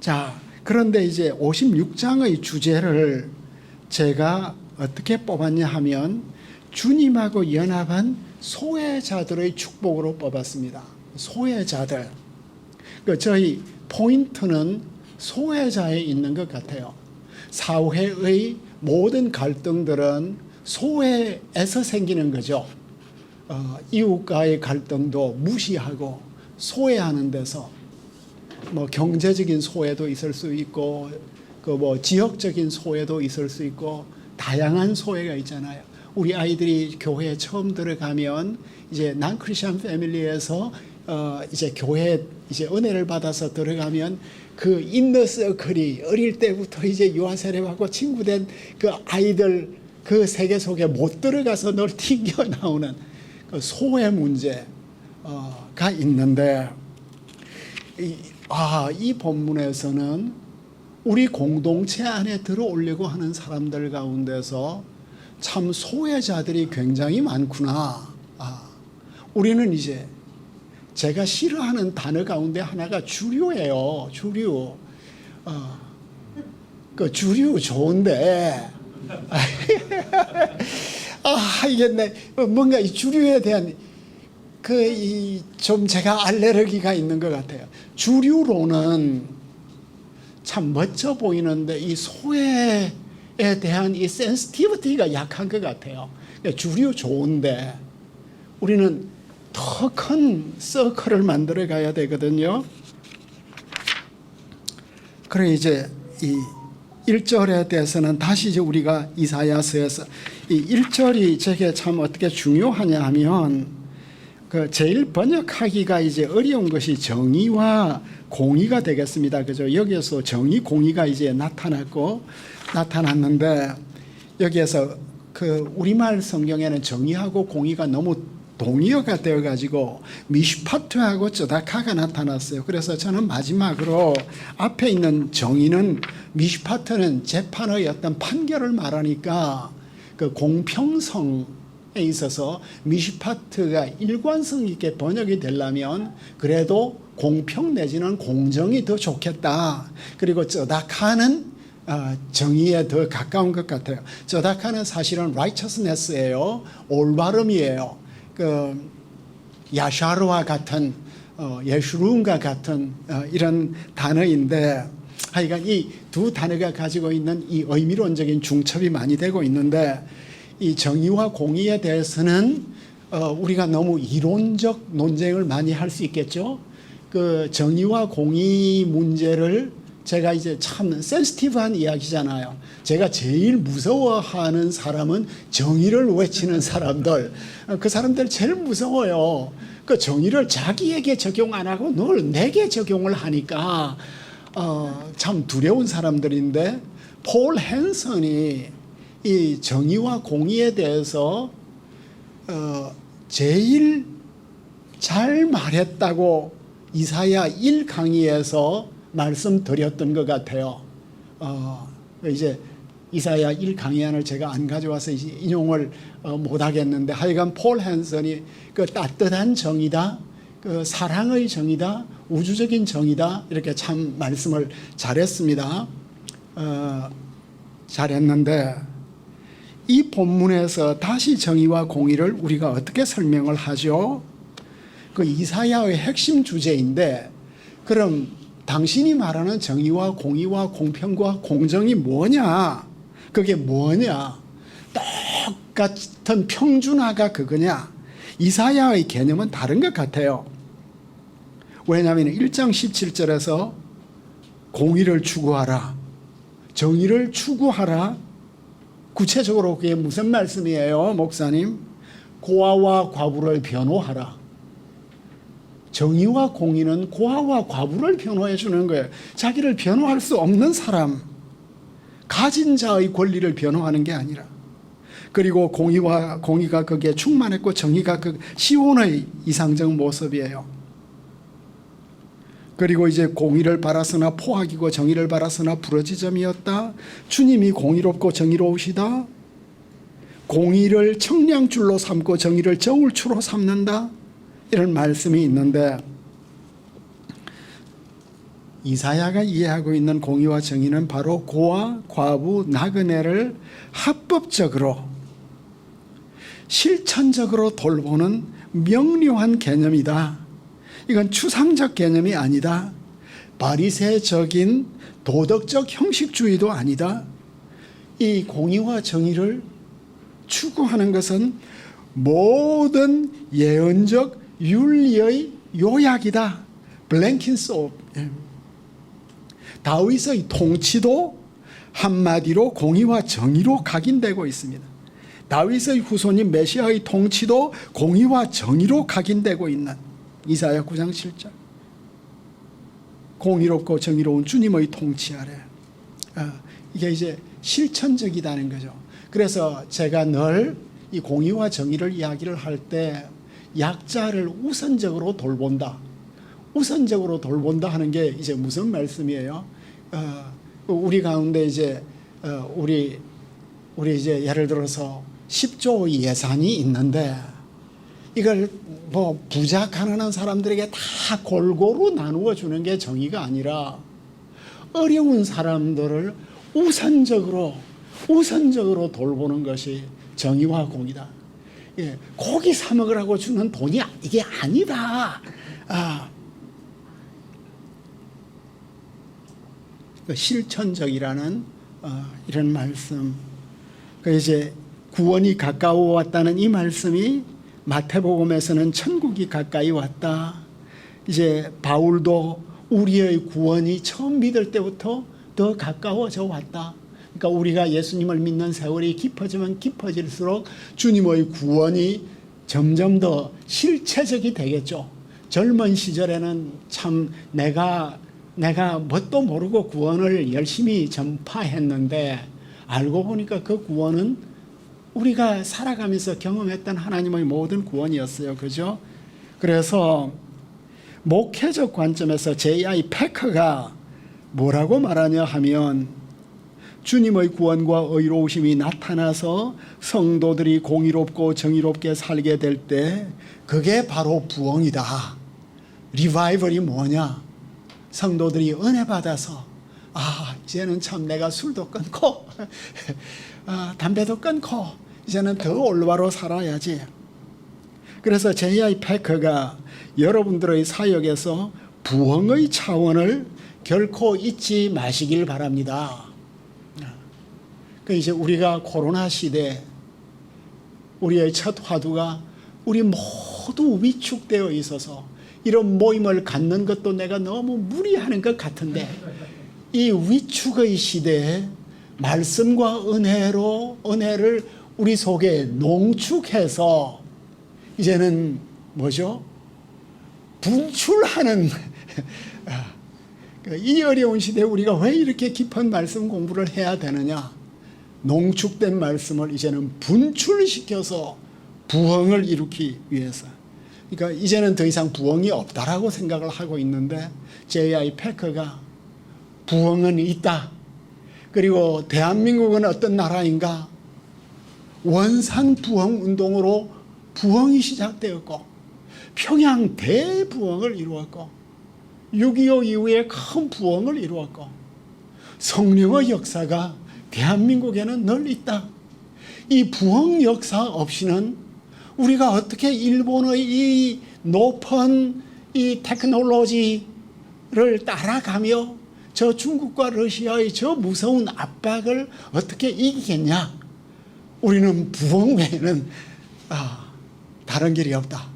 자, 그런데 이제 56장의 주제를 제가 어떻게 뽑았냐 하면 주님하고 연합한 소외자들의 축복으로 뽑았습니다. 소외자들. 저희 포인트는 소외자에 있는 것 같아요. 사회의 모든 갈등들은 소외에서 생기는 거죠. 이웃과의 갈등도 무시하고 소외하는 데서 뭐 경제적인 소외도 있을 수 있고 그 뭐 지역적인 소외도 있을 수 있고 다양한 소외가 있잖아요. 우리 아이들이 교회에 처음 들어가면 이제 난 크리스천 패밀리에서 이제 교회 이제 은혜를 받아서 들어가면 그 인너 서클이 어릴 때부터 이제 유아 세례받고 친구 된 그 아이들 그 세계 속에 못 들어가서 늘 튕겨 나오는 그 소외 문제가 있는데 이 본문에서는 우리 공동체 안에 들어오려고 하는 사람들 가운데서 참 소외자들이 굉장히 많구나. 우리는 이제 제가 싫어하는 단어 가운데 하나가 주류예요. 주류. 그 주류 좋은데 이게 뭔가 이 주류에 대한 좀 제가 알레르기가 있는 것 같아요. 주류로는 참 멋져 보이는데 이 소외에 대한 이 센시티비티가 약한 것 같아요. 주류 좋은데 우리는 더 큰 서클을 만들어 가야 되거든요. 그래 이제 이 1절에 대해서는 다시 이제 우리가 이사야서에서 이 1절이 제게 참 어떻게 중요하냐 하면 그 제일 번역하기가 이제 어려운 것이 정의와 공의가 되겠습니다. 그죠? 여기에서 정의, 공의가 이제 나타났는데 여기에서 그 우리말 성경에는 정의하고 공의가 너무 동의어가 되어가지고 미슈파트하고 쩌다카가 나타났어요. 그래서 저는 마지막으로 앞에 있는 정의는 미슈파트는 재판의 어떤 판결을 말하니까 그 공평성에 있어서 미슈파트가 일관성 있게 번역이 되려면 그래도 공평 내지는 공정이 더 좋겠다. 그리고 쩌다카는 정의에 더 가까운 것 같아요. 쩌다카는 사실은 righteousness예요. 올바름이에요. 그 야샤르와 같은 예슈룬과 같은 이런 단어인데 하여간 이 두 단어가 가지고 있는 이 의미론적인 중첩이 많이 되고 있는데 이 정의와 공의에 대해서는 우리가 너무 이론적 논쟁을 많이 할 수 있겠죠. 그 정의와 공의 문제를 제가 이제 참 센시티브한 이야기잖아요. 제가 제일 무서워하는 사람은 정의를 외치는 사람들. 그 사람들 제일 무서워요. 그 정의를 자기에게 적용 안 하고 늘 내게 적용을 하니까 참 두려운 사람들인데 폴 헨슨이 이 정의와 공의에 대해서 제일 잘 말했다고 이사야 1 강의에서 말씀드렸던 것 같아요. 이제 이사야 1 강의안을 제가 안 가져와서 인용을 못 하겠는데 하여간 폴 헨슨이 그 따뜻한 정의다, 그 사랑의 정의다, 우주적인 정의다 이렇게 참 말씀을 잘했습니다. 잘했는데 이 본문에서 다시 정의와 공의를 우리가 어떻게 설명을 하죠? 그 이사야의 핵심 주제인데 그럼 당신이 말하는 정의와 공의와 공평과 공정이 뭐냐? 그게 뭐냐? 똑같은 평준화가 그거냐? 이사야의 개념은 다른 것 같아요. 왜냐하면 1장 17절에서 공의를 추구하라, 정의를 추구하라. 구체적으로 그게 무슨 말씀이에요, 목사님? 고아와 과부를 변호하라. 정의와 공의는 고아와 과부를 변호해 주는 거예요. 자기를 변호할 수 없는 사람, 가진 자의 권리를 변호하는 게 아니라. 그리고 공의가 거기에 충만했고 정의가 그 시온의 이상적 모습이에요. 그리고 이제 공의를 바랐으나 포악이고 정의를 바랐으나 부러지점이었다. 주님이 공의롭고 정의로우시다. 공의를 청량줄로 삼고 정의를 저울추로 삼는다. 이런 말씀이 있는데 이사야가 이해하고 있는 공의와 정의는 바로 고아, 과부, 나그네를 합법적으로 실천적으로 돌보는 명료한 개념이다. 이건 추상적 개념이 아니다. 바리새적인 도덕적 형식주의도 아니다. 이 공의와 정의를 추구하는 것은 모든 예언적 윤리의 요약이다. 블랭킨스 오브. 다윗의 통치도 한마디로 공의와 정의로 각인되고 있습니다. 다윗의 후손인 메시아의 통치도 공의와 정의로 각인되고 있는 이사야 9장 7절. 공의롭고 정의로운 주님의 통치 아래. 이게 이제 실천적이다는 거죠. 그래서 제가 늘 이 공의와 정의를 이야기를 할 때 약자를 우선적으로 돌본다. 우선적으로 돌본다 하는 게 이제 무슨 말씀이에요? 우리 가운데 이제 우리 이제 예를 들어서 10조 예산이 있는데 이걸 뭐 부자 가난한 사람들에게 다 골고루 나누어 주는 게 정의가 아니라 어려운 사람들을 우선적으로 돌보는 것이 정의와 공의다. 예, 고기 사 먹으라고 주는 돈이 이게 아니다. 실천적이라는 이런 말씀. 이제 구원이 가까워 왔다는 이 말씀이 마태복음에서는 천국이 가까이 왔다. 이제 바울도 우리의 구원이 처음 믿을 때부터 더 가까워져 왔다. 그러니까 우리가 예수님을 믿는 세월이 깊어지면 깊어질수록 주님의 구원이 점점 더 실체적이 되겠죠. 젊은 시절에는 참 내가 뭣도 모르고 구원을 열심히 전파했는데 알고 보니까 그 구원은 우리가 살아가면서 경험했던 하나님의 모든 구원이었어요. 그죠? 그래서 목회적 관점에서 J.I. 패커가 뭐라고 말하냐 하면 주님의 구원과 의로우심이 나타나서 성도들이 공의롭고 정의롭게 살게 될 때 그게 바로 부흥이다. 리바이벌이 뭐냐? 성도들이 은혜 받아서 이제는 참 내가 술도 끊고 담배도 끊고 이제는 더 올바로 살아야지. 그래서 J.I. 패커가 여러분들의 사역에서 부흥의 차원을 결코 잊지 마시길 바랍니다. 그 이제 우리가 코로나 시대 우리의 첫 화두가 우리 모두 위축되어 있어서 이런 모임을 갖는 것도 내가 너무 무리하는 것 같은데 이 위축의 시대에 말씀과 은혜를 우리 속에 농축해서 이제는 뭐죠? 분출하는 이 어려운 시대에 우리가 왜 이렇게 깊은 말씀 공부를 해야 되느냐? 농축된 말씀을 이제는 분출시켜서 부흥을 이루기 위해서. 그러니까 이제는 더 이상 부흥이 없다라고 생각을 하고 있는데 J.I. 패커가 부흥은 있다. 그리고 대한민국은 어떤 나라인가? 원산 부흥 운동으로 부흥이 시작되었고 평양 대부흥을 이루었고 6.25 이후에 큰 부흥을 이루었고 성령의 역사가 대한민국에는 늘 있다. 이 부흥 역사 없이는 우리가 어떻게 일본의 이 높은 이 테크놀로지를 따라가며 저 중국과 러시아의 저 무서운 압박을 어떻게 이기겠냐? 우리는 부흥 외에는 다른 길이 없다.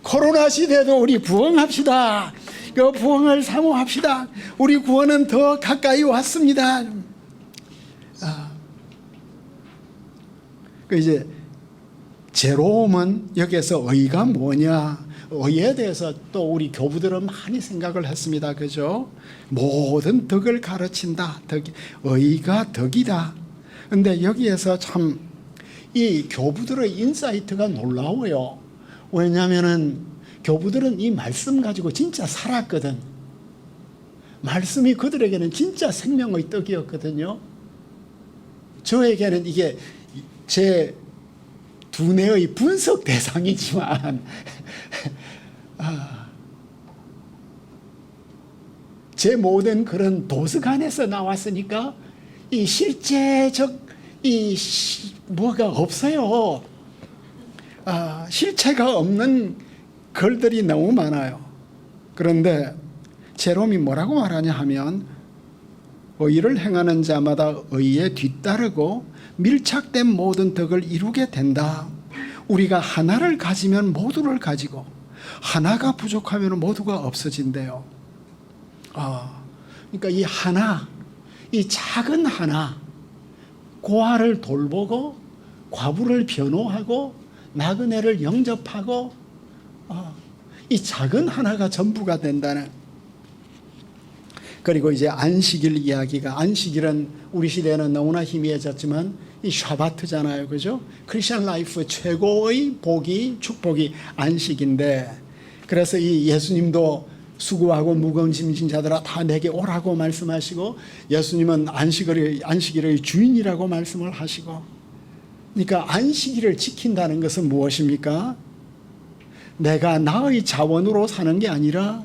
코로나 시대에도 우리 부흥합시다. 그 부흥을 사모합시다. 우리 구원은 더 가까이 왔습니다. 그 이제 제롬은 여기에서 의가 뭐냐? 의에 대해서 또 우리 교부들은 많이 생각을 했습니다. 그죠? 모든 덕을 가르친다. 의가 덕이다. 근데 여기에서 참 이 교부들의 인사이트가 놀라워요. 왜냐하면은 교부들은 이 말씀 가지고 진짜 살았거든. 말씀이 그들에게는 진짜 생명의 떡이었거든요. 저에게는 이게 제 두뇌의 분석 대상이지만 제 모든 그런 도서관에서 나왔으니까 이 실제적 뭐가 없어요. 실체가 없는 글들이 너무 많아요. 그런데 제롬이 뭐라고 말하냐 하면 의를 행하는 자마다 의에 뒤따르고 밀착된 모든 덕을 이루게 된다. 우리가 하나를 가지면 모두를 가지고 하나가 부족하면 모두가 없어진대요. 그러니까 이 하나, 이 작은 하나, 고아를 돌보고 과부를 변호하고 나그네를 영접하고 이 작은 하나가 전부가 된다는. 그리고 이제 안식일 이야기가, 안식일은 우리 시대에는 너무나 희미해졌지만 이 샤바트잖아요, 그죠? 크리스천 라이프 최고의 복이, 축복이 안식인데, 그래서 이 예수님도 수고하고 무거운 짐진 자들아 다 내게 오라고 말씀하시고, 예수님은 안식일의 주인이라고 말씀을 하시고, 그러니까 안식일을 지킨다는 것은 무엇입니까? 내가 나의 자원으로 사는 게 아니라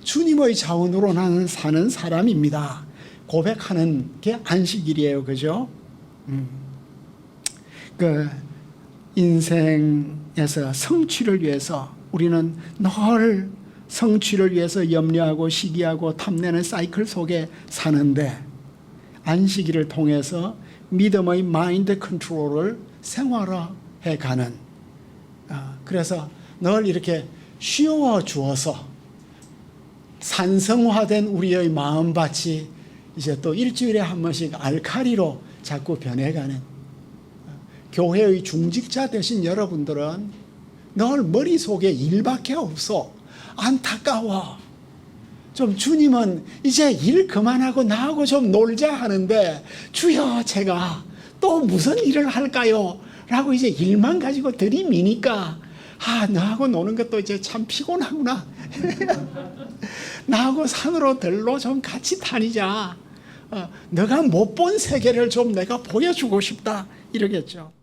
주님의 자원으로 나는 사는 사람입니다. 고백하는 게 안식일이에요. 그죠? 그 인생에서 성취를 위해서 우리는 늘 성취를 위해서 염려하고 시기하고 탐내는 사이클 속에 사는데, 안식일을 통해서 믿음의 마인드 컨트롤을 생활화해 가는, 그래서 늘 이렇게 쉬워 주어서 산성화된 우리의 마음밭이 이제 또 일주일에 한 번씩 알칼리로 자꾸 변해가는, 교회의 중직자 되신 여러분들은 늘 머릿속에 일밖에 없어. 안타까워. 좀 주님은 이제 일 그만하고 나하고 좀 놀자 하는데, 주여 제가 또 무슨 일을 할까요? 라고 이제 일만 가지고 들이미니까, 너하고 노는 것도 이제 참 피곤하구나. 나하고 산으로 들로 좀 같이 다니자. 너가 못 본 세계를 좀 내가 보여주고 싶다. 이러겠죠.